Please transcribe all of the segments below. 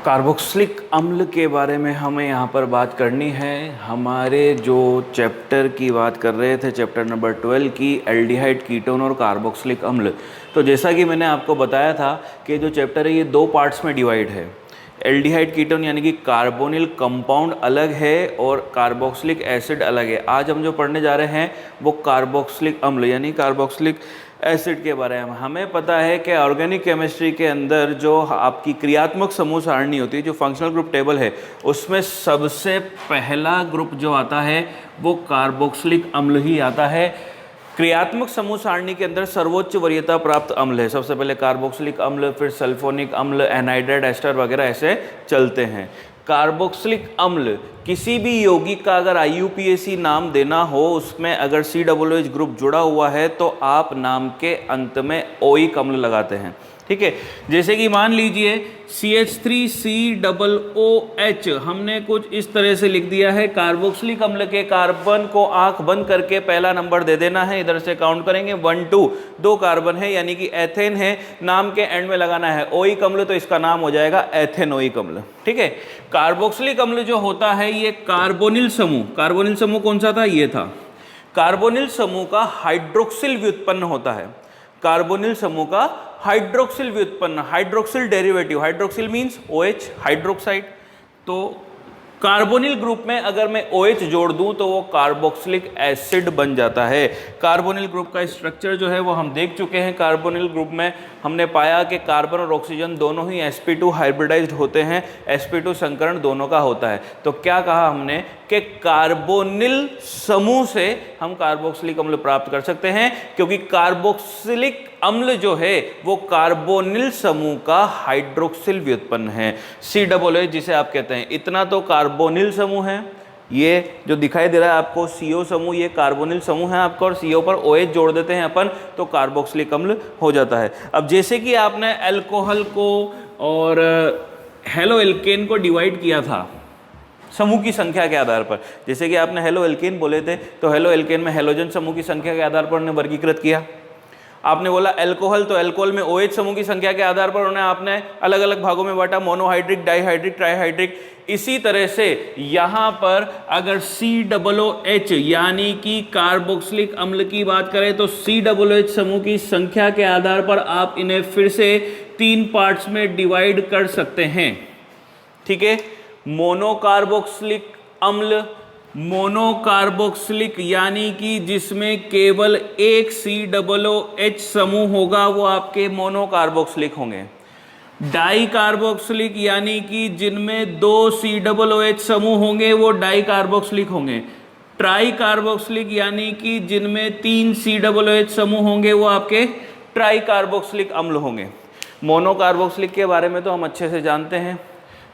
Carboxylic अम्ल के बारे में हमें यहाँ पर बात करनी है। हमारे जो चैप्टर की बात कर रहे थे, चैप्टर नंबर 12 की एल्डिहाइड, कीटोन और कार्बोक्सिलिक अम्ल। तो जैसा कि मैंने आपको बताया था कि जो चैप्टर है ये दो पार्ट्स में डिवाइड है। एल्डिहाइड कीटोन यानी कि कार्बोनिल कंपाउंड अलग है और कार्बोक्सिलिक एसिड अलग है। आज हम जो पढ़ने जा रहे हैं वो कार्बोक्सिलिक अम्ल यानी कार्बोक्सिलिक एसिड के बारे में। हमें पता है कि ऑर्गेनिक केमिस्ट्री के अंदर जो आपकी क्रियात्मक समूह सारणी होती है, जो फंक्शनल ग्रुप टेबल है, उसमें सबसे पहला ग्रुप जो आता है वो कार्बोक्सिलिक अम्ल ही आता है। क्रियात्मक समूह सारणी के अंदर सर्वोच्च वरीयता प्राप्त अम्ल है। सबसे पहले कार्बोक्सिलिक अम्ल, फिर सल्फोनिक अम्ल, एनहाइड्राइड एस्टर वगैरह ऐसे चलते हैं। कार्बोक्सिलिक अम्ल किसी भी यौगिक का अगर IUPAC नाम देना हो, उसमें अगर COOH ग्रुप जुड़ा हुआ है तो आप नाम के अंत में ओइक अम्ल लगाते हैं। ठीक है, जैसे कि मान लीजिए CH3COOH हमने कुछ इस तरह से लिख दिया है। कार्बोक्सिलिक अम्ल के कार्बन को आंख बंद करके पहला नंबर दे देना है। इधर से काउंट करेंगे 1 2, 2 कार्बन है यानी कि एथेन है। नाम के एंड में लगाना है ओइक अम्ल, तो इसका नाम हो जाएगा एथेनोइक अम्ल। ठीक है, कार्बोक्सिलिक अम्ल जो होता है ये कार्बोनिल समूह, कार्बोनिल समूह कौन सा था? ये था। कार्बोनिल समूह का हाइड्रोक्सिल व्युत्पन्न होता है। कार्बोनिल समूह का हाइड्रोक्सिल व्युत्पन्न, hydroxyl derivative, hydroxyl means OH, hydroxide. तो कार्बोनिल ग्रुप में अगर मैं OH जोड़ दूं तो वो कार्बोक्सिलिक एसिड बन जाता है। कार्बोनिल ग्रुप का स्ट्रक्चर जो है वो हम देख चुके हैं। कार्बोनिल ग्रुप में हमने पाया कि कार्बन और ऑक्सीजन दोनों ही sp2 हाइब्रिडाइज्ड होते हैं, sp2 संकरण दोनों का होता है। तो क्या कहा हमने कि कार्बोनिल समूह से हम कार्बोक्सिलिक अम्ल प्राप्त कर सकते हैं, क्योंकि कार्बोक्सिलिक अम्ल जो है वो कार्बोनिल समूह का हाइड्रोक्सिल व्युत्पन्न है, COOH जिसे आप कहते हैं। इतना तो कार्बोनिल समूह है। ये जो दिखाई दे रहा है आपको CO समूह, ये कार्बोनिल समूह है आपका, और CO पर OH जोड़ देते हैं अपन तो कार्बोक्सिलिक अम्ल हो जाता है। अब जैसे कि आपने अल्कोहल को और हेलो एल्केन को डिवाइड किया था समूह की संख्या के आधार पर, जैसे कि आपने हेलो एल्केन बोले थे तो हेलो एल्केन में हेलोजन समूह की संख्या के आधार पर उन्हें वर्गीकृत किया। आपने बोला अल्कोहल, तो अल्कोहल में OH समूह की संख्या के आधार पर उन्हें आपने अलग अलग भागों में बांटा, मोनोहाइड्रिक, डाइहाइड्रिक, ट्राइहाइड्रिक। इसी तरह से यहाँ पर अगर COOH यानी कि कार्बोक्सिलिक अम्ल की बात करें तो COOH समूह की संख्या के आधार पर आप इन्हें फिर से 3 पार्ट्स में डिवाइड कर सकते हैं। ठीक है, मोनोकार्बोक्सिलिक अम्ल, मोनोकार्बोक्सिलिक यानी कि जिसमें केवल एक COOH समूह होगा वो आपके मोनोकार्बोक्सिलिक होंगे। डाई कार्बोक्सिलिक यानी कि जिनमें 2 COOH समूह होंगे वो डाई कार्बोक्सिलिक होंगे। ट्राई कार्बोक्सिलिक यानी कि जिनमें 3 COOH समूह होंगे वो आपके ट्राई कार्बोक्सिलिक अम्ल होंगे। मोनोकार्बोक्सिलिक के बारे में तो हम अच्छे से जानते हैं।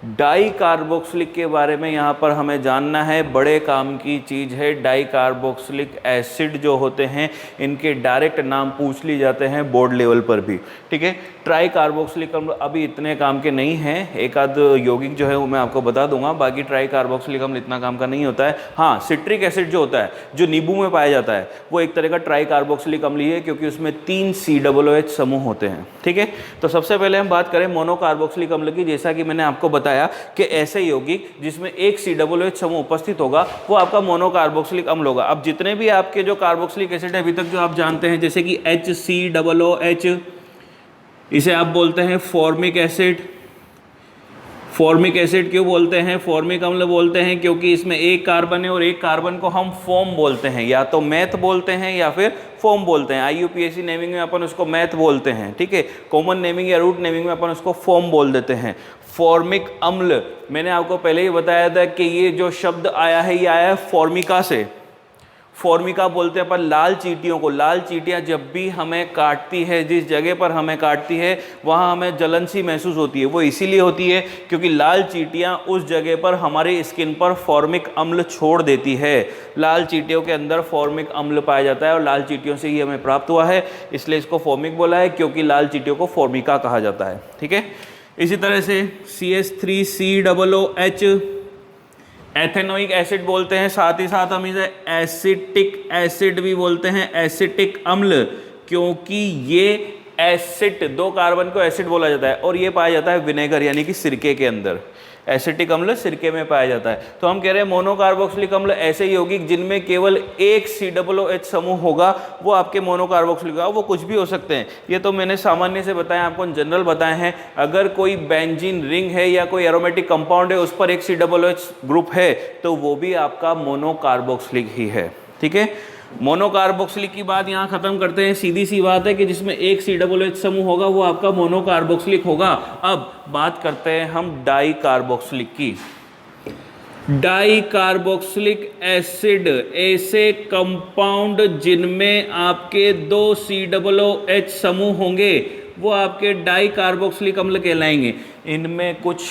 डाई कार्बोक्सिलिक के बारे में यहाँ पर हमें जानना है, बड़े काम की चीज़ है। डाई कार्बोक्सिलिक एसिड जो होते हैं इनके डायरेक्ट नाम पूछ लिए जाते हैं बोर्ड लेवल पर भी। ठीक है, ट्राई कार्बोक्सिलिक अम्ल अभी इतने काम के नहीं हैं, एक आध यौगिक जो है वो मैं आपको बता दूंगा, बाकी ट्राई कार्बोक्सिलिक अम्ल इतना काम का नहीं होता है। हाँ, सिट्रिक एसिड जो होता है, जो नींबू में पाया जाता है, वो एक तरह का ट्राई कार्बोक्सिलिक अम्ल ही है, क्योंकि उसमें 3 COOH समूह होते हैं। ठीक है, तो सबसे पहले हम बात करें मोनोकार्बोक्सिलिक अम्ल की। जैसा कि मैंने आपको बताया कि ऐसे यौगिक जिसमें एक COOH समूह उपस्थित होगा वो आपका मोनोकार्बोक्सिलिक अम्ल होगा। अब जितने भी आपके जो कार्बोक्सिलिक एसिड है अभी तक जो आप जानते हैं, जैसे कि HCOOH, इसे आप बोलते हैं फॉर्मिक एसिड। फॉर्मिक एसिड क्यों बोलते हैं? फॉर्मिक अम्ल बोलते हैं क्योंकि इसमें एक कार्बन है और एक कार्बन को हम फोम बोलते हैं, या तो मैथ बोलते हैं या फिर फोम बोलते हैं। IUPAC नेमिंग में अपन उसको मैथ बोलते हैं। ठीक है, कॉमन नेमिंग या रूट नेमिंग में अपन उसको फोम बोल देते हैं। फॉर्मिक अम्ल, मैंने आपको पहले ही बताया था कि ये जो शब्द आया है ये आया है फॉर्मिका से। फॉर्मिका बोलते हैं अपन लाल चींटियों को। लाल चींटियां जब भी हमें काटती है, जिस जगह पर हमें काटती है वहाँ हमें जलन सी महसूस होती है। वो इसीलिए होती है क्योंकि लाल चींटियां उस जगह पर हमारी स्किन पर फॉर्मिक अम्ल छोड़ देती है। लाल चींटियों के अंदर फॉर्मिक अम्ल पाया जाता है और लाल चींटियों से ही हमें प्राप्त हुआ है, इसलिए इसको फॉर्मिक बोला है, क्योंकि लाल चींटियों को फॉर्मिका कहा जाता है। ठीक है, इसी तरह से CH3COOH एथेनोइक एसिड बोलते हैं, साथ ही साथ हम इसे एसिटिक एसिड भी बोलते हैं, एसिटिक अम्ल, क्योंकि ये एसिड, 2 कार्बन को एसिड बोला जाता है और ये पाया जाता है विनेगर यानी कि सिरके के अंदर। एसिटिक अम्ल सिरके में पाया जाता है। तो हम कह रहे हैं मोनोकार्बोक्सिलिक अम्ल ऐसे यौगिक जिनमें केवल एक COOH समूह होगा वो आपके मोनोकार्बोक्सिलिक, वो कुछ भी हो सकते हैं। ये तो मैंने सामान्य से बताया, आपको जनरल बताए हैं। अगर कोई बेंजीन रिंग है या कोई एरोमेटिक कंपाउंड है उस पर एक COOH ग्रुप है तो वो भी आपका मोनोकार्बोक्सिलिक ही है। ठीक है, मोनोकार्बोक्सिलिक की बात यहाँ खत्म करते हैं। सीधी सी बात है कि जिसमें एक COOH समूह होगा वो आपका मोनोकार्बोक्सिलिक होगा। अब बात करते हैं हम डाई कार्बोक्सिलिक की। डाई कार्बोक्सिलिक एसिड ऐसे कंपाउंड जिनमें आपके 2 COOH समूह होंगे वो आपके डाई कार्बोक्सिलिक अम्ल कहलाएंगे। इनमें कुछ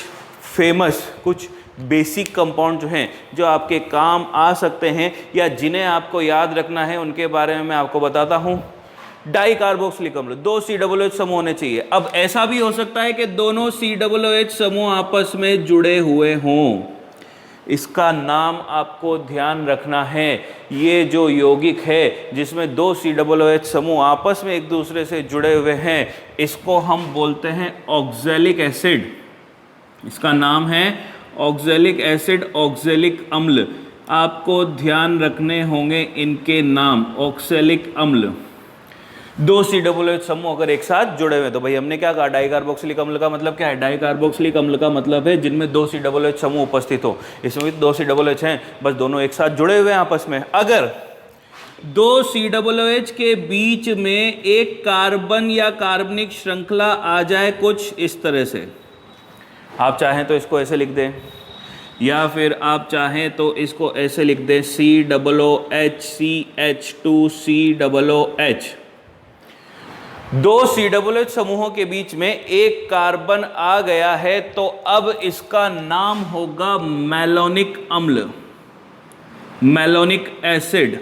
फेमस, कुछ बेसिक कंपाउंड जो हैं जो आपके काम आ सकते हैं या जिन्हें आपको याद रखना है उनके बारे में मैं आपको बताता हूं। डाई कार्बोक्सिलिक अम्ल 2 COOH समूह होने चाहिए। अब ऐसा भी हो सकता है कि दोनों COOH समूह आपस में जुड़े हुए हों। इसका नाम आपको ध्यान रखना है। ये जो यौगिक है जिसमें 2 COOH समूह आपस में एक दूसरे से जुड़े हुए हैं इसको हम बोलते हैं ऑक्जेलिक एसिड। इसका नाम है ऑक्जेलिक एसिड, ऑक्जेलिक अम्ल। आपको ध्यान रखने होंगे इनके नाम। ऑक्जेलिक अम्ल 2 COOH समूह अगर एक साथ जुड़े हुए तो भाई हमने क्या कहा, डाई कार्बोक्सिलिक अम्ल का मतलब क्या है? डाई कार्बोक्सिलिक अम्ल का मतलब है जिनमें 2 COOH समूह उपस्थित हो। इसमें भी 2 COOH हैं, बस दोनों एक साथ जुड़े हुए हैं आपस में। अगर 2 COOH के बीच में एक कार्बन या कार्बनिक श्रृंखला आ जाए कुछ इस तरह से, आप चाहें तो इसको ऐसे लिख दें या फिर आप चाहें तो इसको ऐसे लिख दें COOH CH2COOH। 2 COOH समूहों के बीच में एक कार्बन आ गया है तो अब इसका नाम होगा मैलोनिक अम्ल, मैलोनिक एसिड।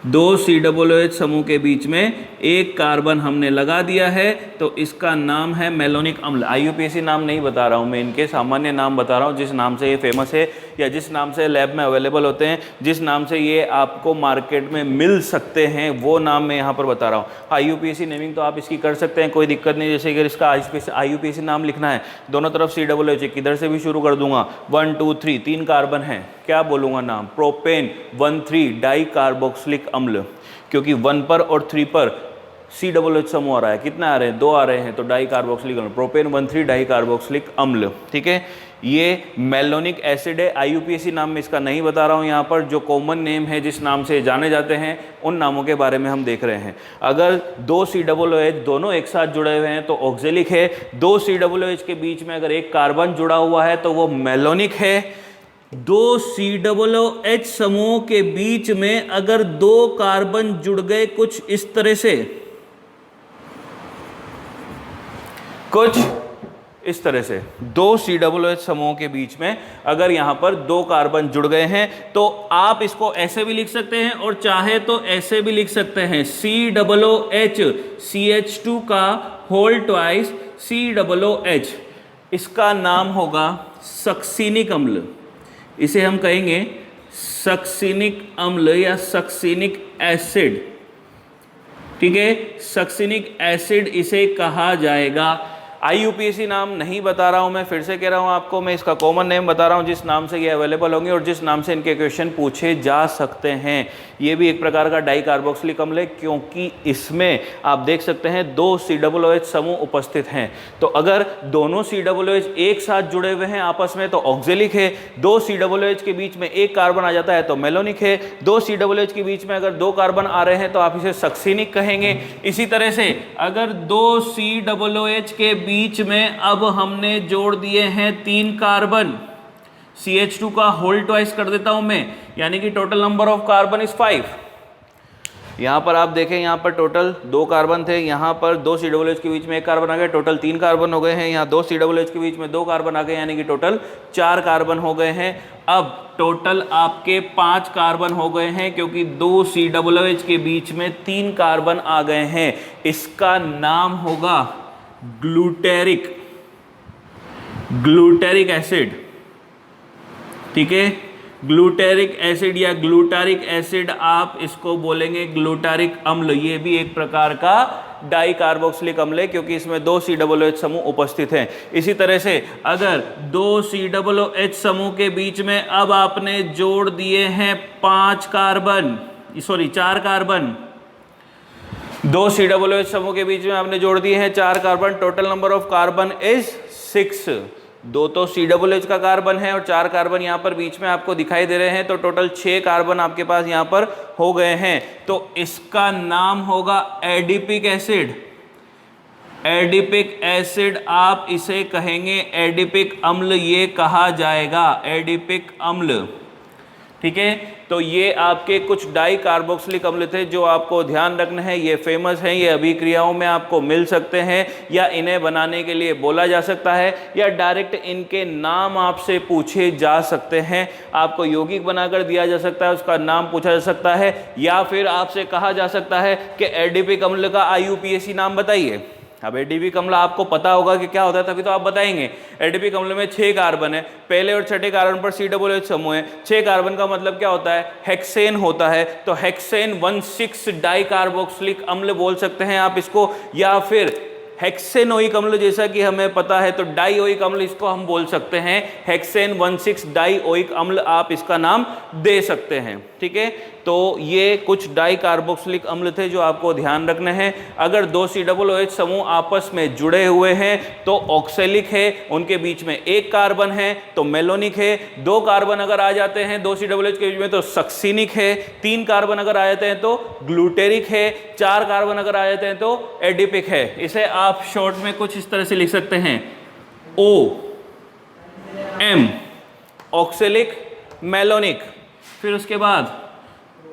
2 COOH समूह के बीच में एक कार्बन हमने लगा दिया है तो इसका नाम है मैलोनिक अम्ल। IUPAC नाम नहीं बता रहा हूँ मैं, इनके सामान्य नाम बता रहा हूँ जिस नाम से ये फेमस है या जिस नाम से लैब में अवेलेबल होते हैं, जिस नाम से ये आपको मार्केट में मिल सकते हैं वो नाम मैं यहाँ पर बता रहा हूँ। IUPAC नेमिंग तो आप इसकी कर सकते हैं, कोई दिक्कत नहीं। जैसे अगर इसका IUPAC नाम लिखना है, दोनों तरफ COOH, किधर से भी शुरू कर दूंगा, 1 2 3 3 कार्बन है, क्या बोलूँगा नाम? प्रोपेन 1,3 डाई कार्बोक्सिलिक अम्ल। क्योंकि 1 पर और 3 पर COOH समूह आ रहा है, कितना आ रहे हैं? 2 आ रहे हैं, तो डाई कार्बोक्सिलिक अम्ल, प्रोपेन 1,3 डाई कार्बोक्सिलिक अम्ल। ठीक है, ये मैलोनिक एसिड है। IUPAC नाम में इसका नहीं बता रहा हूँ यहाँ पर, जो कॉमन नेम है जिस नाम से जाने जाते हैं उन नामों के बारे में हम देख रहे हैं। अगर 2 COOH दोनों एक साथ जुड़े हुए हैं तो ऑक्जेलिक है। 2 COOH के बीच में अगर एक कार्बन जुड़ा हुआ है तो वो मैलोनिक है। 2 COOH समूह के बीच में अगर 2 कार्बन जुड़ गए कुछ इस तरह से, कुछ इस तरह से 2 COOH समूहों के बीच में अगर यहां पर 2 कार्बन जुड़ गए हैं तो आप इसको ऐसे भी लिख सकते हैं और चाहे तो ऐसे भी लिख सकते हैं COOH CH2 का होल ट्वाइस COOH। इसका नाम होगा सक्सिनिक अम्ल। इसे हम कहेंगे सक्सिनिक अम्ल या सक्सिनिक एसिड। ठीक है, सक्सिनिक एसिड इसे कहा जाएगा। IUPAC नाम नहीं बता रहा हूं मैं, फिर से कह रहा हूं आपको, मैं इसका कॉमन नेम बता रहा हूं जिस नाम से ये अवेलेबल होंगे और जिस नाम से इनके क्वेश्चन पूछे जा सकते हैं। ये भी एक प्रकार का डाई कार्बोक्सिलिक अम्ल है क्योंकि इसमें आप देख सकते हैं 2 COOH समूह उपस्थित हैं। तो अगर दोनों COOH एक साथ जुड़े हुए हैं आपस में तो ऑक्जेलिक है। 2 COOH के बीच में एक कार्बन आ जाता है तो मेलोनिक है। 2 COOH के बीच में अगर 2 कार्बन आ रहे हैं तो आप इसे सक्सिनिक कहेंगे। इसी तरह से अगर 2 COOH के बीच में अब हमने जोड़ दिए हैं 3 कार्बन, CH2 का होल ट्वाइस कर देता हूं मैं, यानी कि total number of carbon is 5। यहां पर आप देखें, यहां पर टोटल 2 कार्बन थे, यहां पर 2 COOH के बीच में 1 कार्बन आ गया, टोटल 3 कार्बन हो गए हैं। यहां 2 COOH के बीच में 2 कार्बन आ गए, यानी कि टोटल 4 कार्बन हो गए हैं। अब टोटल आपके 5 कार्बन हो गए हैं क्योंकि 2 COOH के बीच में 3 कार्बन आ गए हैं। इसका नाम होगा ग्लूटेरिक एसिड। ठीक है, ग्लूटेरिक एसिड या ग्लूटारिक एसिड आप इसको बोलेंगे, ग्लूटारिक अम्ल। ये भी एक प्रकार का डाई कार्बोक्सिलिक अम्ल है, क्योंकि इसमें 2 COOH समूह उपस्थित हैं। इसी तरह से अगर 2 COOH समूह के बीच में अब आपने जोड़ दिए हैं 4 कार्बन, 2 COOH समूह के बीच में आपने जोड़ दिए हैं 4 carbon, total number of carbon is 6। 2 तो COOH का कार्बन है और 4 कार्बन यहाँ पर बीच में आपको दिखाई दे रहे हैं, तो टोटल 6 कार्बन आपके पास यहाँ पर हो गए हैं। तो इसका नाम होगा एडिपिक एसिड। एडिपिक एसिड आप इसे कहेंगे, एडिपिक अम्ल ये कहा जाएगा, एडिपिक अम्ल। ठीक है, तो ये आपके कुछ डाई कार्बोक्सिलिक अम्ल थे जो आपको ध्यान रखना है। ये फेमस हैं, ये अभिक्रियाओं में आपको मिल सकते हैं, या इन्हें बनाने के लिए बोला जा सकता है, या डायरेक्ट इनके नाम आपसे पूछे जा सकते हैं। आपको यौगिक बनाकर दिया जा सकता है, उसका नाम पूछा जा सकता है, या फिर आपसे कहा जा सकता है कि एडिपिक अम्ल का IUPAC नाम बताइए। अब एडिपिक अम्ल आपको पता होगा कि क्या होता है, तभी तो आप बताएंगे। एडिपिक अम्ल में 6 कार्बन है, पहले और छठे कार्बन पर COOH समूह है। 6 कार्बन का मतलब क्या होता है, हेक्सेन होता है, तो हेक्सेन 1,6 डाई कार्बोक्सिलिक अम्ल बोल सकते हैं आप इसको, या फिर हेक्सेनोइक अम्ल जैसा कि हमें पता है, तो डाइओइक अम्ल इसको हम बोल सकते हैं। हेक्सेन 1,6 डाइओइक अम्ल आप इसका नाम दे सकते हैं। ठीक है, तो ये कुछ डाई कार्बोक्सिलिक अम्ल थे जो आपको ध्यान रखने हैं। अगर 2 COOH समूह आपस में जुड़े हुए हैं तो ऑक्सेलिक है, उनके बीच में 1 कार्बन है तो मेलोनिक है। 2 कार्बन अगर आ जाते हैं 2 COOH के बीच में तो सक्सिनिक है। 3 कार्बन अगर आ जाते हैं तो ग्लूटेरिक है। 4 कार्बन अगर आ जाते हैं तो एडिपिक है। इसे आप शॉर्ट में कुछ इस तरह से लिख सकते हैं, OM ऑक्सेलिक मेलोनिक, फिर उसके बाद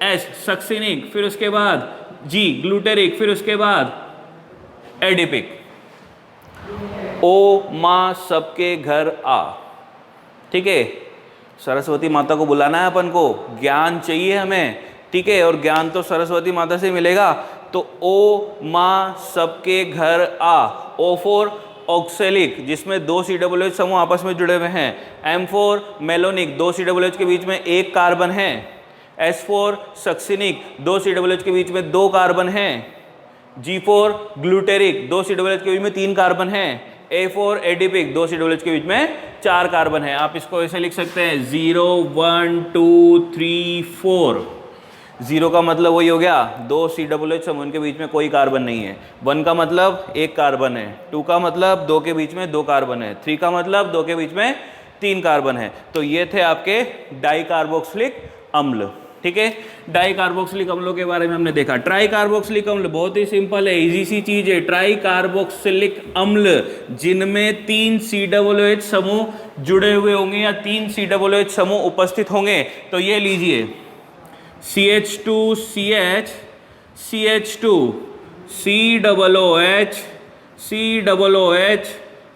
S सक्सिनिक, फिर उसके बाद G ग्लूटेरिक, फिर उसके बाद एडिपिक। ओ माँ सबके घर आ। ठीक है, सरस्वती माता को बुलाना है अपन को, ज्ञान चाहिए हमें। ठीक है, और ज्ञान तो सरस्वती माता से मिलेगा। तो ओ माँ सबके घर आ, O फॉर ऑक्सेलिक जिसमें 2 COOH समूह आपस में जुड़े हुए हैं। M फॉर मेलोनिक, 2 COOH के बीच में 1 कार्बन है। S फॉर सक्सिनिक, 2 COOH के बीच में 2 कार्बन हैं। G फॉर ग्लूटेरिक, 2 COOH के बीच में 3 कार्बन हैं। A फॉर एडिपिक, 2 COOH के बीच में 4 कार्बन है। आप इसको ऐसे लिख सकते हैं 0 1 2 3 4। 0 का मतलब वही हो गया 2 COOH समूह के बीच में कोई कार्बन नहीं है। 1 का मतलब 1 कार्बन है। 2 का मतलब 2 के बीच में 2 कार्बन है। 3 का मतलब 2 के बीच में 3 कार्बन है। तो ये थे आपके डाई कार्बोक्सिलिक अम्ल। ठीक है, डाई कार्बोक्सिलिक अम्लों के बारे में हमने देखा। ट्राई कार्बोक्सिलिक अम्ल बहुत ही सिंपल है, इजी सी चीज है। ट्राई कार्बोक्सिलिक अम्ल जिनमें 3 COOH समूह जुड़े हुए होंगे या 3 COOH समूह उपस्थित होंगे। तो ये लीजिए CH2CH CH2 COOH COOH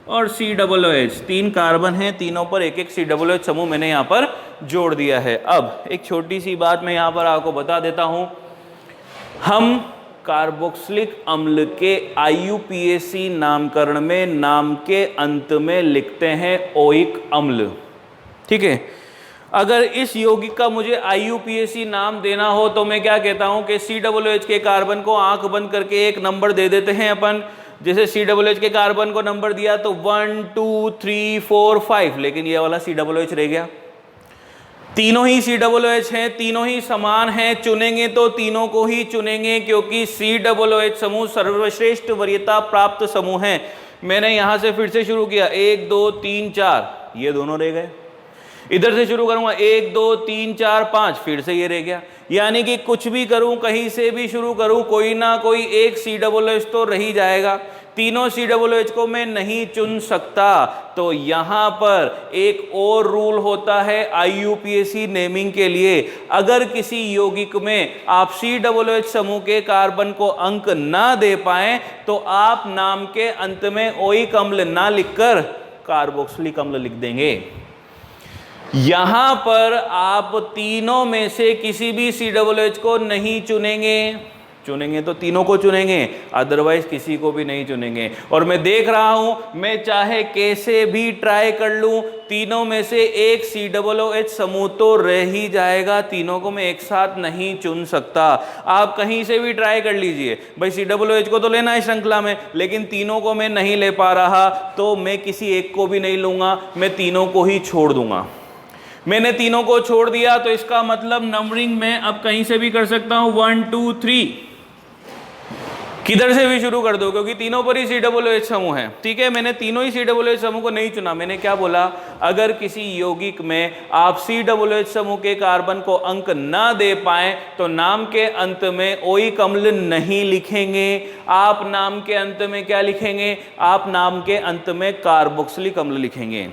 और COOH, 3 कार्बन हैं, तीनों पर एक एक COOH समूह मैंने यहाँ पर जोड़ दिया है। अब एक छोटी सी बात मैं यहाँ पर आपको बता देता हूँ, हम कार्बोक्सिलिक अम्ल के IUPAC नामकरण में नाम के अंत में लिखते हैं ओइक अम्ल। ठीक है, अगर इस यौगिक का मुझे IUPAC नाम देना हो तो मैं क्या कहता हूँ कि COOH के कार्बन को आंख बंद करके एक नंबर दे देते हैं अपन। जैसे COOH के कार्बन को नंबर दिया तो 1 2 3 4 5, लेकिन ये वाला COOH रह गया। तीनों ही COOH हैं, तीनों ही समान हैं, चुनेंगे तो तीनों को ही चुनेंगे क्योंकि COOH समूह सर्वश्रेष्ठ वरीयता प्राप्त समूह हैं। मैंने यहां से फिर से शुरू किया 1 2 3 4, ये दोनों रह गए। इधर से शुरू करूंगा 1 2 3 4 5, फिर से ये रह गया। यानी कि कुछ भी करूं, कहीं से भी शुरू करूं, कोई ना कोई एक COOH तो रह ही जाएगा। तीनों COOH को मैं नहीं चुन सकता। तो यहां पर एक और रूल होता है IUPAC नेमिंग के लिए। अगर किसी यौगिक में आप COOH समूह के कार्बन को अंक ना दे पाए तो आप नाम के अंत में ओइक अम्ल ना लिखकर कार्बोक्सिलिक अम्ल लिख देंगे। यहां पर आप तीनों में से किसी भी COOH को नहीं चुनेंगे। चुनेंगे तो तीनों को चुनेंगे, अदरवाइज किसी को भी नहीं चुनेंगे। और मैं देख रहा हूं, मैं चाहे कैसे भी ट्राई कर लूं, तीनों में से एक COOH समूह तो रह ही जाएगा, तीनों को मैं एक साथ नहीं चुन सकता। आप कहीं से भी ट्राई कर लीजिए, भाई COOH को तो लेना है श्रृंखला में, लेकिन तीनों को मैं नहीं ले पा रहा, तो मैं किसी एक को भी नहीं लूंगा, मैं तीनों को ही छोड़ दूंगा। मैंने तीनों को छोड़ दिया तो इसका मतलब नंबरिंग में अब कहीं से भी कर सकता हूं, 1 2 3, किधर से भी शुरू कर दो, क्योंकि तीनों पर ही COOH समूह है। ठीक है, मैंने तीनों ही COOH समूह को नहीं चुना। मैंने क्या बोला, अगर किसी यौगिक में आप COOH समूह के कार्बन को अंक ना दे पाए तो नाम के अंत में ओइक अम्ल नहीं लिखेंगे, आप नाम के अंत में क्या लिखेंगे, आप नाम के अंत में कार्बोक्सिलिक अम्ल लिखेंगे।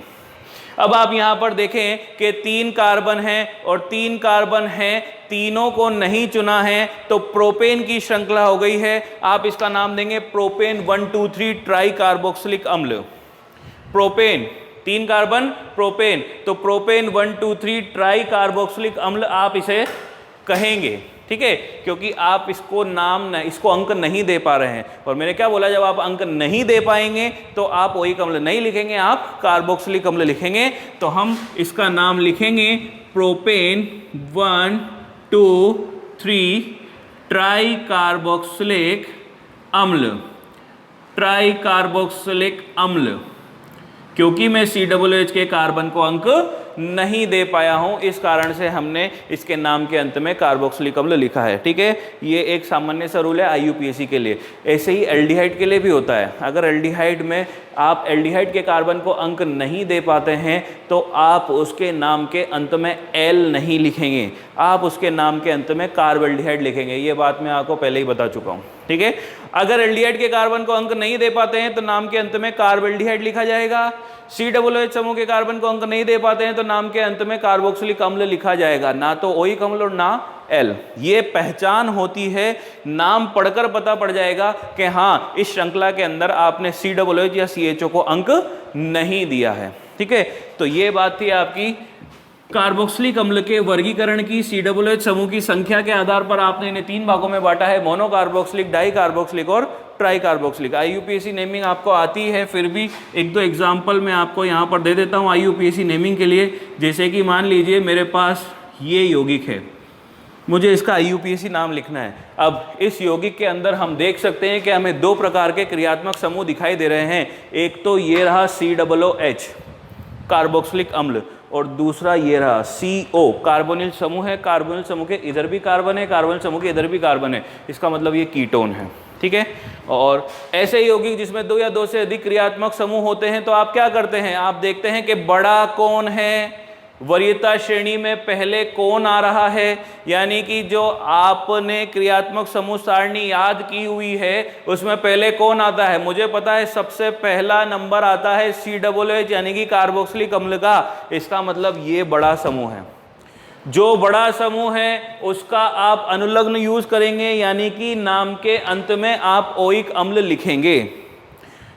अब आप यहां पर देखें कि 3 कार्बन हैं और 3 कार्बन हैं, तीनों को नहीं चुना है, तो प्रोपेन की श्रृंखला हो गई है। आप इसका नाम देंगे प्रोपेन 1 2 3 ट्राई कार्बोक्सिलिक अम्ल। प्रोपेन 3 कार्बन प्रोपेन, तो प्रोपेन 1 2 3 ट्राई कार्बोक्सिलिक अम्ल आप इसे कहेंगे। ठीक है, क्योंकि आप इसको अंक नहीं दे पा रहे हैं। और मैंने क्या बोला, जब आप अंक नहीं दे पाएंगे तो आप ओइक अम्ल नहीं लिखेंगे, आप कार्बोक्सिलिक अम्ल लिखेंगे। तो हम इसका नाम लिखेंगे प्रोपेन 1 2 3 ट्राई कार्बोक्सिलिक अम्ल, ट्राई कार्बोक्सिलिक अम्ल, क्योंकि मैं COOH के कार्बन को अंक नहीं दे पाया हूं, इस कारण से हमने इसके नाम के अंत में कार्बोक्सिलिक अम्ल लिखा है। ठीक है, ये एक सामान्य सा रूल है IUPAC के लिए। ऐसे ही एल्डिहाइड के लिए भी होता है। अगर एल्डिहाइड में आप एल्डिहाइड के कार्बन को अंक नहीं दे पाते हैं तो आप उसके नाम के अंत में L नहीं लिखेंगे, आप उसके नाम के अंत में कार्बल्डिहाइड लिखेंगे। ये बात मैं आपको पहले ही बता चुका हूँ। ठीक है, अगर एल्डिहाइड के कार्बन को अंक नहीं दे पाते हैं तो नाम के अंत में कार्बल्डिहाइड लिखा जाएगा। COOH समूह के कार्बन को अंक नहीं दे पाते हैं तो नाम के अंत में कार्बोक्सिलिक अम्ल लिखा जाएगा, ना तो ओइक अम्ल और ना L। ये पहचान होती है, नाम पढ़कर पता पड़ जाएगा कि हाँ, इस श्रृंखला के अंदर आपने COOH या CHO को अंक नहीं दिया है। ठीक है, तो ये बात थी आपकी कार्बोक्सिलिक अम्ल के वर्गीकरण की। COOH समूह की संख्या के आधार पर आपने इन्हें 3 भागों में बांटा है, मोनोकार्बोक्सिलिक, डाई कार्बोक्सिलिक और ट्राई कार्बोक्सिलिक। IUPAC नेमिंग आपको आती है, फिर भी 1-2 एग्जाम्पल मैं आपको यहाँ पर दे देता हूँ IUPAC नेमिंग के लिए। जैसे कि मान लीजिए मेरे पास ये यौगिक है, मुझे इसका IUPAC नाम लिखना है। अब इस यौगिक के अंदर हम देख सकते हैं कि हमें 2 प्रकार के क्रियात्मक समूह दिखाई दे रहे हैं। एक तो ये रहा COOH कार्बोक्सिलिक अम्ल, और दूसरा ये रहा CO कार्बोनिल समूह है। कार्बोनिल समूह के इधर भी कार्बन है, कार्बोनिल समूह के इधर भी कार्बन है, इसका मतलब ये कीटोन है। ठीक है, और ऐसे यौगिक जिसमें 2 या 2 से अधिक क्रियात्मक समूह होते हैं तो आप क्या करते हैं, आप देखते हैं कि बड़ा कौन है, वरीयता श्रेणी में पहले कौन आ रहा है, यानी कि जो आपने क्रियात्मक समूह सारणी याद की हुई है उसमें पहले कौन आता है। मुझे पता है सबसे पहला नंबर आता है COOH यानी कि कार्बोक्सिलिक अम्ल का। इसका मतलब ये बड़ा समूह है। जो बड़ा समूह है उसका आप अनुलग्न यूज करेंगे, यानी कि नाम के अंत में आप ओइक अम्ल लिखेंगे।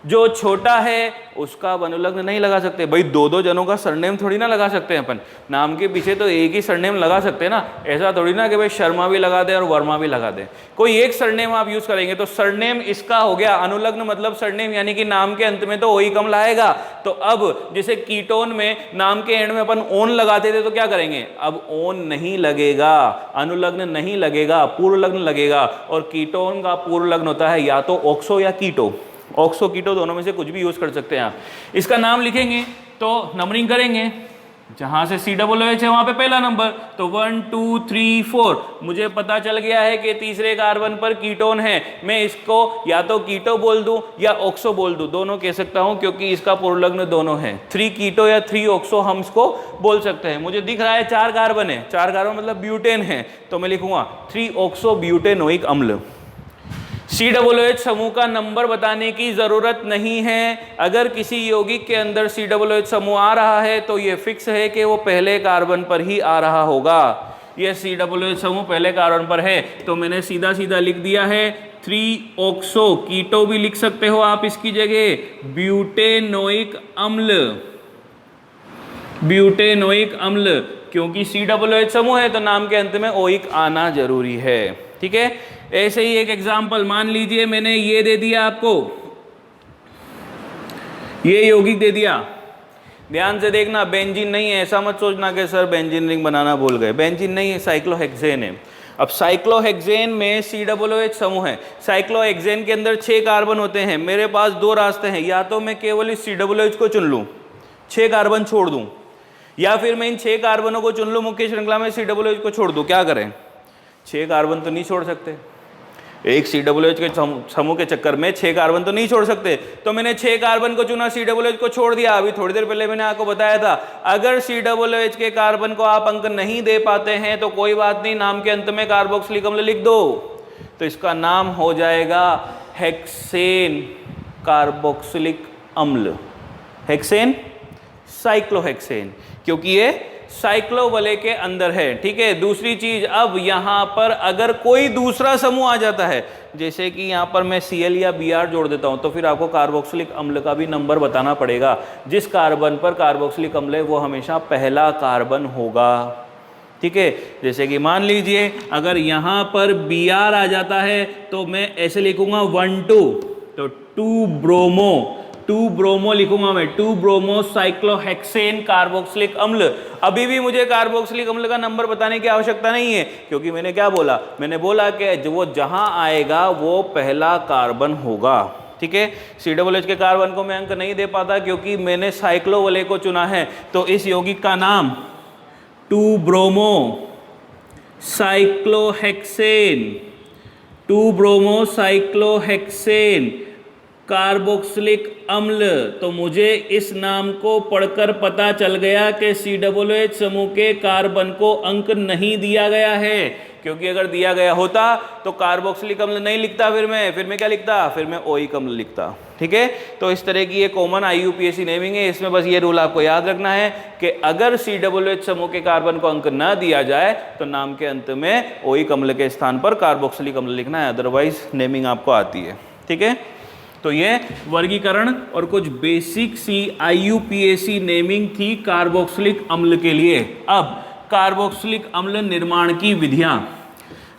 जो छोटा है उसका अनुलग्न नहीं लगा सकते। भाई 2-2 जनों का सरनेम थोड़ी ना लगा सकते हैं अपन, नाम के पीछे तो एक ही सरनेम लगा सकते हैं ना। ऐसा थोड़ी ना कि भाई शर्मा भी लगा दे और वर्मा भी लगा दे, कोई एक सरनेम आप यूज करेंगे। तो सरनेम इसका हो गया, अनुलग्न मतलब सरनेम, यानी कि नाम के अंत में तो ओइक अम्ल आएगा। तो अब जैसे कीटोन में नाम के एंड में अपन ओन लगाते थे तो क्या करेंगे, अब ओन नहीं लगेगा, अनुलग्न नहीं लगेगा, पूर्वलग्न लगेगा। और कीटोन का पूर्वलग्न होता है या तो ऑक्सो या कीटो, ऑक्सो कीटो दोनों में से कुछ भी यूज कर सकते हैं आप। इसका नाम लिखेंगे तो नंबरिंग करेंगे, जहां से COOH है वहां पे पहला नंबर, तो 1 2 3 4। मुझे पता चल गया है कि तीसरे कार्बन पर कीटोन है, मैं इसको या तो कीटो बोल दूं या ऑक्सो बोल दूं, दोनों कह सकता हूं क्योंकि इसका पूर्वलग्न दोनों है। 3 कीटो या 3 ऑक्सो हम इसको बोल सकते हैं। मुझे दिख रहा है 4 कार्बन है, 4 कार्बन मतलब ब्यूटेन है, तो मैं लिखूंगा 3 ऑक्सो ब्यूटेनोइक अम्ल। COOH समूह का नंबर बताने की जरूरत नहीं है। अगर किसी यौगिक के अंदर COOH समूह आ रहा है तो ये फिक्स है कि वो पहले कार्बन पर ही आ रहा होगा। ये COOH समूह पहले कार्बन पर है, तो मैंने सीधा सीधा लिख दिया है 3 ऑक्सो, कीटो भी लिख सकते हो आप इसकी जगह, ब्यूटेनोइक अम्ल, ब्यूटेनोइक अम्ल, क्योंकि COOH समूह है तो नाम के अंत में ओइक आना जरूरी है। ठीक है, ऐसे ही एक एग्जाम्पल मान लीजिए मैंने ये दे दिया आपको, ये यौगिक दे दिया, ध्यान से देखना, बेंजीन नहीं है, ऐसा मत सोचना कि सर बेंजीन रिंग बनाना भूल गए, बेंजीन नहीं है, साइक्लोहेक्सेन है। अब साइक्लोहेक्सेन में COOH समूह है, साइक्लोहेक्सेन के अंदर 6 कार्बन होते हैं। मेरे पास 2 रास्ते हैं, या तो मैं केवल इस COOH को चुन लूँ, 6 कार्बन छोड़ दूँ, या फिर मैं इन 6 कार्बनों को चुन लूँ, मुख्य श्रृंखला में COOH को छोड़ दूँ। क्या करें? 6 कार्बन तो नहीं छोड़ सकते, एक COOH के समूह के चक्कर में 6 कार्बन तो नहीं छोड़ सकते, तो मैंने 6 कार्बन को चुना, COOH को छोड़ दिया। अभी थोड़ी देर पहले मैंने आपको बताया था, अगर COOH के कार्बन को आप अंक नहीं दे पाते हैं तो कोई बात नहीं, नाम के अंत में कार्बोक्सिलिक अम्ल लिख दो, तो इसका नाम हो जाएगा हेक्सेन कार्बोक्सिलिक अम्ल, हेक्सेन साइक्लोहेक्सेन, क्योंकि ये साइक्लोवले के अंदर है। ठीक है, दूसरी चीज, अब यहां पर अगर कोई दूसरा समूह आ जाता है, जैसे कि यहां पर मैं Cl या Br जोड़ देता हूं, तो फिर आपको कार्बोक्सिलिक अम्ल का भी नंबर बताना पड़ेगा। जिस कार्बन पर कार्बोक्सिलिक अम्ल है वो हमेशा पहला कार्बन होगा। ठीक है, जैसे कि मान लीजिए अगर यहां पर Br आ जाता है तो मैं ऐसे लिखूंगा 1 2, तो 2 ब्रोमो लिखूंगा मैं, 2 ब्रोमो साइक्लोहेक्सेन कार्बोक्सिलिक अम्ल। अभी भी मुझे कार्बोक्सिलिक अम्ल का नंबर बताने की आवश्यकता नहीं है, क्योंकि मैंने क्या बोला, मैंने बोला कि वो जहां आएगा वो पहला कार्बन होगा। ठीक है, COOH के कार्बन को मैं अंक नहीं दे पाता क्योंकि मैंने साइक्लोवले को चुना है, तो इस यौगिक का नाम 2 bromo cyclohexane, 2 bromo cyclohexane carboxylic अम्ल। तो मुझे इस नाम को पढ़कर पता चल गया कि COOH समूह के कार्बन को अंक नहीं दिया गया है, क्योंकि अगर दिया गया होता तो कार्बोक्सिलिक अम्ल नहीं लिखता, फिर मैं क्या लिखता, फिर मैं ओइक अम्ल लिखता। ठीक है, तो इस तरह की ये कॉमन IUPAC नेमिंग है। इसमें बस ये रूल आपको याद रखना है कि अगर COOH समूह के कार्बन को अंक ना दिया जाए तो नाम के अंत में ओइक अम्ल के स्थान पर कार्बोक्सिलिक अम्ल लिखना है, अदरवाइज नेमिंग आपको आती है। ठीक है, तो ये वर्गीकरण और कुछ बेसिक सी IUPAC नेमिंग थी कार्बोक्सिलिक अम्ल के लिए। अब कार्बोक्सिलिक अम्ल निर्माण की विधियां,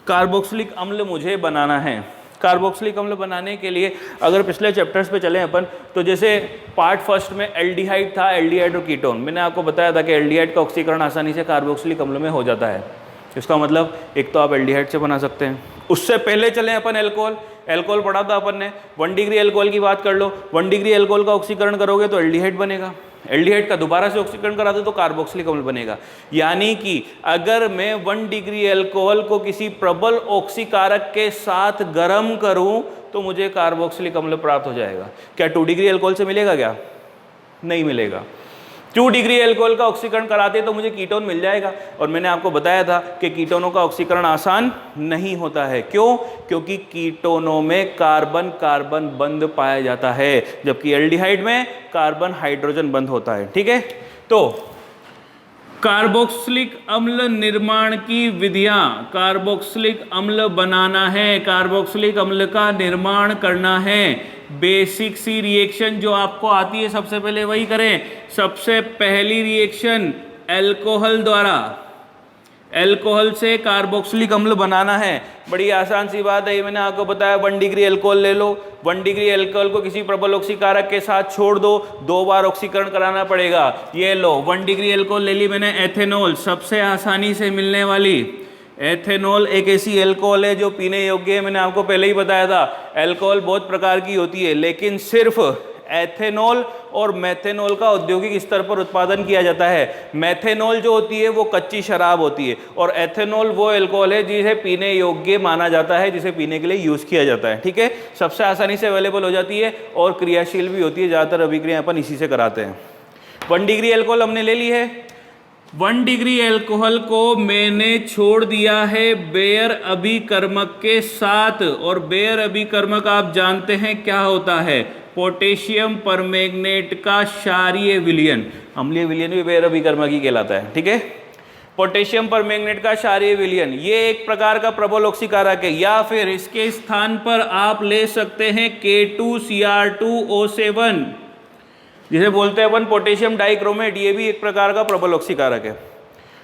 कार्बोक्सिलिक अम्ल मुझे बनाना है। कार्बोक्सिलिक अम्ल बनाने के लिए अगर पिछले चैप्टर्स पे चलें अपन, तो जैसे पार्ट फर्स्ट में एल्डिहाइड था, एल्डिहाइड और कीटोन। मैंने आपको बताया था कि एल्डिहाइड का ऑक्सीकरण आसानी से कार्बोक्सिलिक अम्ल में हो जाता है। इसका मतलब एक तो आप एल्डिहाइड से बना सकते हैं। उससे पहले चलें अपन एल्कोहल, एल्कोहल पढ़ा था अपन ने, 1 डिग्री एल्कोहल की बात कर लो, 1 डिग्री एल्कोहल का ऑक्सीकरण करोगे तो एल्डिहाइड बनेगा, एल्डिहाइड का दोबारा से ऑक्सीकरण करा दो तो कार्बोक्सिलिक अम्ल बनेगा। यानी कि अगर मैं 1 डिग्री एल्कोहल को किसी प्रबल ऑक्सीकारक के साथ गर्म करूं तो मुझे कार्बोक्सिलिक अम्ल प्राप्त हो जाएगा। क्या 2 डिग्री एल्कोहल से मिलेगा? क्या नहीं मिलेगा। 2 डिग्री एल्कोहल का ऑक्सीकरण कराते तो मुझे कीटोन मिल जाएगा, और मैंने आपको बताया था कि कीटोनों का ऑक्सीकरण आसान नहीं होता है। क्यों? क्योंकि कीटोनों में कार्बन कार्बन बंध पाया जाता है, जबकि एल्डिहाइड में कार्बन हाइड्रोजन बंध होता है। ठीक है, तो कार्बोक्सिलिक अम्ल निर्माण की विधियां, कार्बोक्सिलिक अम्ल बनाना है, कार्बोक्सिलिक अम्ल का निर्माण करना है। बेसिक सी रिएक्शन जो आपको आती है सबसे पहले वही करें। सबसे पहली रिएक्शन एल्कोहल द्वारा, एल्कोहल से कार्बोक्सिलिक अम्ल बनाना है। बड़ी आसान सी बात है, ये मैंने आपको बताया। 1 डिग्री एल्कोहल ले लो, 1 डिग्री एल्कोहल को किसी प्रबल ऑक्सीकारक के साथ छोड़ दो, 2 बार ऑक्सीकरण कराना पड़ेगा। ये लो 1 डिग्री एल्कोहल ले ली मैंने, एथेनॉल सबसे आसानी से मिलने वाली। एथेनॉल एक ऐसी एल्कोहल है जो पीने योग्य है, मैंने आपको पहले ही बताया था। एल्कोहल बहुत प्रकार की होती है, लेकिन सिर्फ एथेनॉल और मेथेनॉल का औद्योगिक स्तर पर उत्पादन किया जाता है। मेथेनॉल जो होती है वो कच्ची शराब होती है, और एथेनॉल वो एल्कोहल है जिसे पीने योग्य माना जाता है, जिसे पीने के लिए यूज़ किया जाता है। ठीक है, सबसे आसानी से अवेलेबल हो जाती है और क्रियाशील भी होती है। ज़्यादातर अभिक्रिया अपन इसी से कराते हैं। 1 डिग्री एल्कोहल हमने ले ली है। 1 डिग्री एल्कोहल को मैंने छोड़ दिया है बेयर अभिकर्मक के साथ, और बेयर अभिकर्मक आप जानते हैं क्या होता है? पोटेशियम परमैंगनेट का क्षारीय विलयन। अम्लीय विलयन भी बेयर अभिकर्मक ही कहलाता है। ठीक है, पोटेशियम परमैंगनेट का क्षारीय विलयन ये एक प्रकार का प्रबल ऑक्सीकारक है, या फिर इसके स्थान पर आप ले सकते हैं K2Cr2O7, जिसे बोलते हैं अपन पोटेशियम डाइक्रोमेट। ये भी एक प्रकार का प्रबल ऑक्सीकारक है।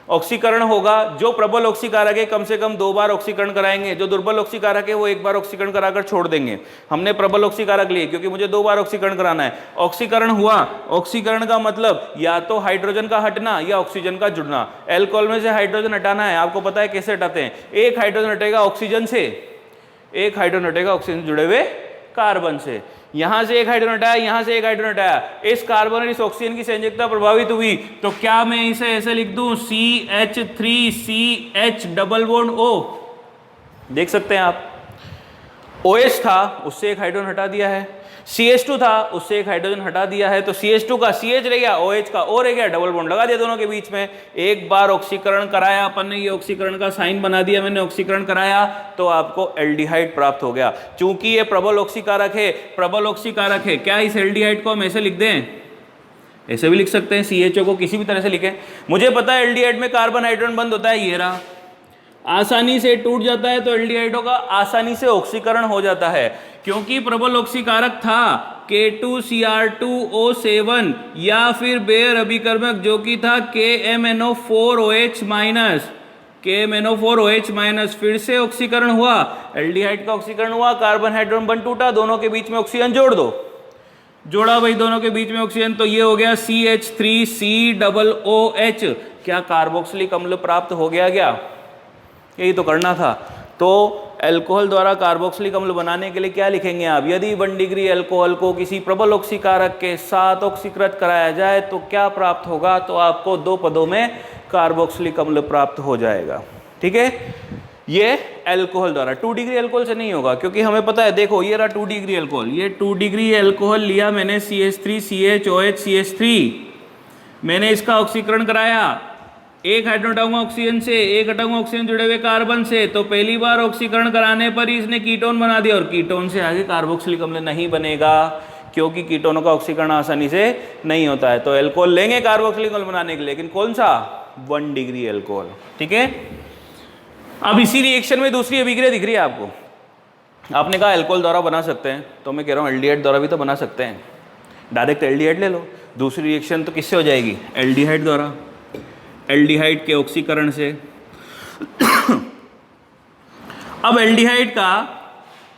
ऑक्सीकरण होगा, जो प्रबल ऑक्सीकारक है कम से कम 2 बार ऑक्सीकरण कराएंगे, जो दुर्बल ऑक्सीकारक है वो 1 बार ऑक्सीकरण कराकर छोड़ देंगे। हमने प्रबल ऑक्सीकारक लिए क्योंकि मुझे 2 बार ऑक्सीकरण कराना है। ऑक्सीकरण हुआ, ऑक्सीकरण का मतलब या तो हाइड्रोजन का हटना या ऑक्सीजन का जुड़ना। एल्कोहल में से हाइड्रोजन हटाना है, आपको पता है कैसे हटाते हैं। एक हाइड्रोजन हटेगा ऑक्सीजन से, एक हाइड्रोजन हटेगा ऑक्सीजन से जुड़े हुए कार्बन से। यहां से एक हाइड्रोजन हटाया, यहां से एक हाइड्रोजन हटाया, इस कार्बन और इस ऑक्सीजन की संयोजकता प्रभावित हुई, तो क्या मैं इसे ऐसे लिख दूं CH3CH डबल बॉन्ड O। देख सकते हैं आप, OH था उससे एक हाइड्रोजन हटा दिया है, CH2 था उससे एक हाइड्रोजन हटा दिया है, तो CH2 का CH रह गया, OH का O रह गया, डबल बॉन्ड लगा दिया दोनों के बीच में। एक बार ऑक्सीकरण कराया अपन ने, ये ऑक्सीकरण का साइन बना दिया मैंने, ऑक्सीकरण कराया तो आपको एल्डिहाइड प्राप्त हो गया। चूंकि ये प्रबल ऑक्सीकारक है, प्रबल ऑक्सीकारक है, क्या इस एल्डिहाइड को हम ऐसे लिख दें? ऐसे भी लिख सकते हैं, CHO को किसी भी तरह से लिखें। मुझे पता है एल्डिहाइड में कार्बन हाइड्रोजन बंद होता है, ये रहा, आसानी से टूट जाता है, तो एल्डिहाइडों का आसानी से ऑक्सीकरण हो जाता है। क्योंकि प्रबल ऑक्सीकारक था K2Cr2O7 या फिर बेयर अभिकर्मक जो कि था KMNO4OH माइनस, KMNO4OH माइनस, फिर से ऑक्सीकरण हुआ, एल्डिहाइड का ऑक्सीकरण हुआ, कार्बन हाइड्रोजन बंद टूटा, दोनों के बीच में ऑक्सीजन जोड़ दो, जोड़ा भाई दोनों के बीच में ऑक्सीजन, तो ये हो गया CH3COOH। क्या कार्बोक्सिलिक अम्ल प्राप्त हो गया? यही तो करना था। तो अल्कोहल द्वारा कार्बोक्सिलिक अम्ल बनाने के लिए क्या लिखेंगे आप? यदि 1 डिग्री अल्कोहल को किसी प्रबल ऑक्सीकारक के साथ ऑक्सीकृत कराया जाए तो क्या प्राप्त होगा? तो आपको 2 पदों में कार्बोक्सिलिक अम्ल प्राप्त हो जाएगा। ठीक है, ये अल्कोहल द्वारा। 2 डिग्री अल्कोहल से नहीं होगा, क्योंकि हमें पता है, देखो ये रहा 2 डिग्री अल्कोहल, ये 2 डिग्री अल्कोहल लिया मैंने, CH3CHOH CH3, मैंने इसका ऑक्सीकरण कराया, एक हाइड्रोजन हटाऊंगा ऑक्सीजन से, एक हटाऊंगा ऑक्सीजन जुड़े हुए कार्बन से, तो पहली बार ऑक्सीकरण कराने पर ही इसने कीटोन बना दिया, और कीटोन से आगे कार्बोक्सिलिक अम्ल नहीं बनेगा, क्योंकि कीटोनों का ऑक्सीकरण आसानी से नहीं होता है। तो अल्कोहल लेंगे कार्बोक्सिलिक अम्ल बनाने के लिए, लेकिन कौन सा? 1 डिग्री अल्कोहल। ठीक है, अब इसी रिएक्शन में दूसरी अभिक्रिया दिख रही है आपको। आपने कहा अल्कोहल द्वारा बना सकते हैं, तो मैं कह रहा हूँ एल्डिहाइड द्वारा भी तो बना सकते हैं। डायरेक्ट एल्डिहाइड ले लो, दूसरी रिएक्शन तो किससे हो जाएगी? एल्डिहाइड द्वारा, एल्डिहाइड के ऑक्सीकरण से। अब एल्डिहाइड का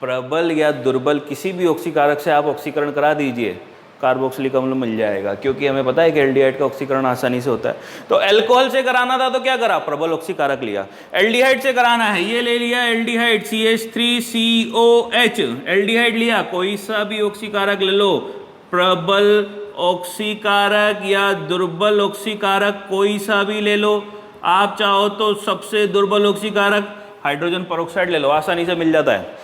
प्रबल या दुर्बल किसी भी ऑक्सीकारक से आप ऑक्सीकरण करा दीजिए, कार्बोक्सिलिक अम्ल मिल जाएगा, क्योंकि हमें पता है कि एल्डिहाइड का ऑक्सीकरण आसानी से होता है। तो अल्कोहल से कराना था तो क्या करा? प्रबल ऑक्सीकारक लिया। एल्डिहाइड से कराना है, ये ले लिया एल्डिहाइड, CH3COH, एल्डिहाइड लिया, कोई सा भी ऑक्सीकारक ले लो, प्रबल ऑक्सीकारक या दुर्बल ऑक्सीकारक कोई सा भी ले लो। आप चाहो तो सबसे दुर्बल ऑक्सीकारक हाइड्रोजन पेरोक्साइड ले लो, आसानी से मिल जाता है।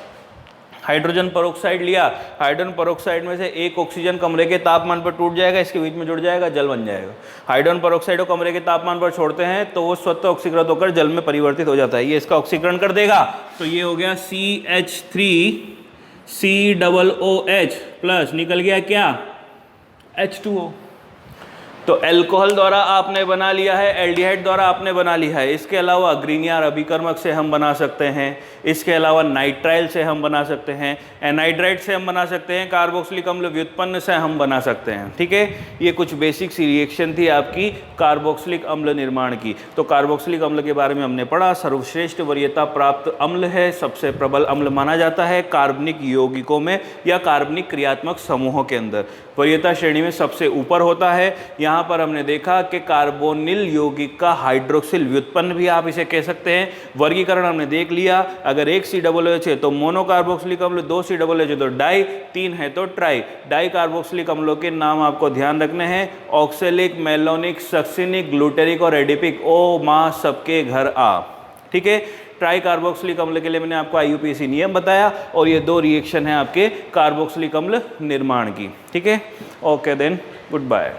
हाइड्रोजन पेरोक्साइड लिया, हाइड्रोजन पेरोक्साइड में से एक ऑक्सीजन कमरे के तापमान पर टूट जाएगा, इसके बीच में जुड़ जाएगा, जल बन जाएगा। हाइड्रोजन पेरोक्साइड को कमरे के तापमान पर छोड़ते हैं तो वो स्वतः ऑक्सीकृत होकर जल में परिवर्तित हो जाता है, ये इसका ऑक्सीकरण कर देगा। तो ये हो गया CH3COOH प्लस, निकल गया क्या? H2O। तो अल्कोहल द्वारा आपने बना लिया है, एल्डिहाइड द्वारा आपने बना लिया है। इसके अलावा ग्रीनियर अभिकर्मक से हम बना सकते हैं, इसके अलावा नाइट्राइल से हम बना सकते हैं, एनाइड्राइड से हम बना सकते हैं, कार्बोक्सिलिक अम्ल व्युत्पन्न से हम बना सकते हैं। ठीक है, ये कुछ बेसिक सी रिएक्शन थी आपकी कार्बोक्सिलिक अम्ल निर्माण की। तो कार्बोक्सिलिक अम्ल के बारे में हमने पढ़ा, सर्वश्रेष्ठ वरीयता प्राप्त अम्ल है, सबसे प्रबल अम्ल माना जाता है कार्बनिक यौगिकों में या कार्बनिक क्रियात्मक समूहों के अंदर, वरीयता श्रेणी में सबसे ऊपर होता है। यहाँ पर हमने देखा कि कार्बोनिल यौगिक का हाइड्रोक्सिल व्युत्पन्न भी आप इसे कह सकते हैं। वर्गीकरण हमने देख लिया, अगर एक COOH है तो मोनोकार्बोक्सिलिक अम्ल, 2 COOH है तो डाई, 3 है तो ट्राई। डाई कार्बोक्सिलिक अम्लों के नाम आपको ध्यान रखने हैं, ऑक्सेलिक, मेलोनिक, सक्सिनिक, ग्लूटेरिक और एडिपिक। ओ माँ सबके घर आ। ठीक है, ट्राई कार्बोक्सिलिक अम्ल के लिए मैंने आपको IUPAC नियम बताया, और ये 2 रिएक्शन है आपके कार्बोक्सिलिक अम्ल निर्माण की। ठीक है, ओके देन, गुड बाय।